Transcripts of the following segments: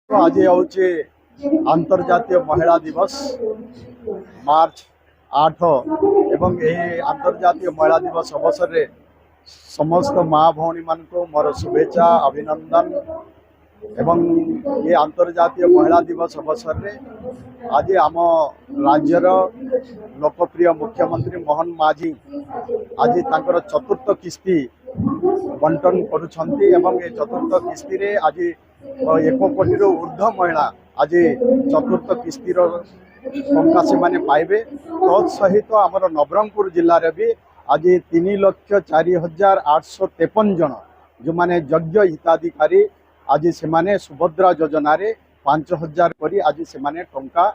आज हूँ अंतर्जातीय महिला दिवस मार्च 8 एवं यही अंतर्जातीय महिला दिवस अवसर में समस्त माँ भौणी मान को मोर शुभेच्छा अभिनंदन एवं ये अंतर्जातीय महिला दिवस अवसर में आज आम राज्यर लोकप्रिय मुख्यमंत्री मोहन माझी आज तांकर चतुर्थ किस्ती बंटन करुछंती एवं ये चतुर्थ किस्ती रे आज 1 कोटी ऊर्ध्व महिला आज चतुर्थ किस्ती टंका से माने पाइबे। तत्सहित आमर नवरंगपुर जिले में भी आज 3,04,853 जन जो माने यज्ञ हिताधिकारी आज से माने सुभद्रा योजना रे 5,000 करी आज से माने टंका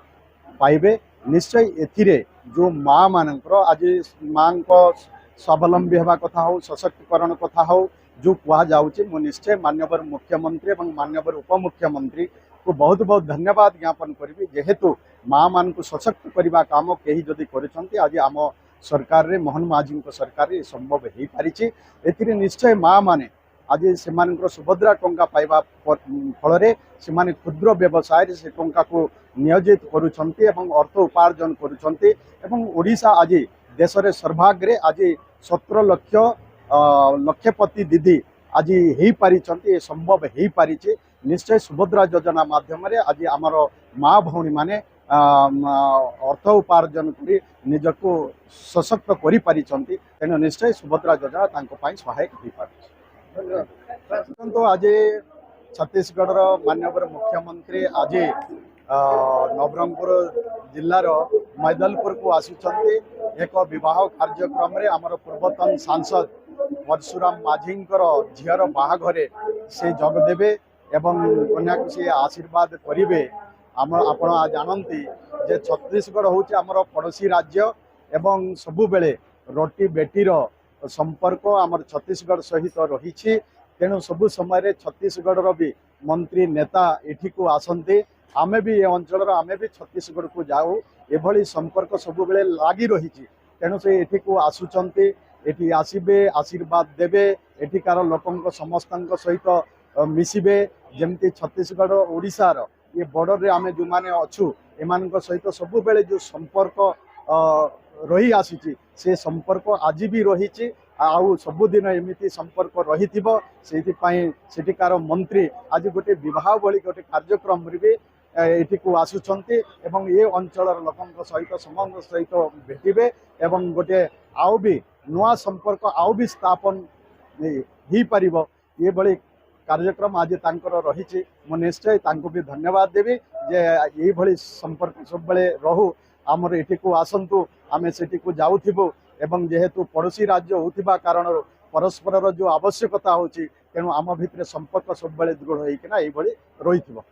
पाइबे। निश्चय एथिरे जो माँ मानकर आज माँ को स्वावलंबी होगा कथा हो सशक्तिकरण कथा हो जो कह जाऊँगी मु निश्चय माननीय मुख्यमंत्री और माननीय उपमुख्यमंत्री को बहुत बहुत धन्यवाद ज्ञापन करी जेहेतु माँ मान को सशक्त करने काम कहीं जदि कर आज आम सरकार रे मोहन माझी सरकार रे संभव हो पारी। ए निश्चय माँ माने आज से सुभद्रा टंका पाइबा फल से क्षुद्र व्यवसाय से टंका को नियोजित करुछंती एवं अर्थ उपार्जन करुछंती एवं ओडिशा आज देश रे सर्वाग्रे आज 17 लाख लक्षपति दीदी आज हो पारी संभव हो पारी। निश्चय सुभद्रा योजना माध्यम आज आमर माँ भौणी माने अर्थ उपार्जन कर निजको सशक्त कर पारी तेणु निश्चय सुभद्रा योजना सहायक हो पारे। तो आज छत्तीसगढ़ माननीय मुख्यमंत्री आज नवरंगपुर जिलार मैदलपुर को आसुचंती एक विवाह कार्यक्रम रे आमर पूर्वतन सांसद परशुराम माझी झीर बाहाघरे से जगदेवे एवं कन्या को सी आशीर्वाद करेंगे। आपण जानती जे छत्तीसगढ़ हूँ आमर पड़ोसी राज्य एवं सबु बेले रोटी बेटीर संपर्क आमर छत्तीसगढ़ सहित रही। तेणु सबु समय छत्तीसगढ़ भी मंत्री नेता एठी को आसंती आमे भी ये अंचल आमे भी छत्तीसगढ़ को जाऊ एभली संपर्क सबु बेले लागी रही। तेणु से एठी को आसुचंती एठी आसीबे आशीर्वाद देबे एठिकार लोकंक समस्त सहित मिसिबे जमती छत्तीसगढ़ ओडिशार ये बॉर्डर रे आमे जो माने अच्छु एमान सहित सबु बेले जो संपर्क रही आसी से संपर्क आज भी रही आउ सबुदिन एमती संपर्क रही सेठिकार मंत्री आज गोटे विवाह भली गोटे कार्यक्रम भी एठी को आसुचंती एवं ये अंचल लोकंक सहित समस्त सहित भेटिबे एवं गोटे आउ भी नुआ संपर्क आउ भी स्थापन हो पारिबो। ये भली कार्यक्रम आज तांकर रही मु निश्चय तांको भी धन्यवाद देवी जे ये भली संपर्क सब बेले रहू आमर एठी को आसंतु आमे सेठी को जाउथिबो एवं जेहेतु पड़ोसी राज्य होथिबा कारण परस्पर जो आवश्यकता होची तेणु आम भितर संपर्क सब बेले दृढ़ होइकिना एई भली रहिथिबो।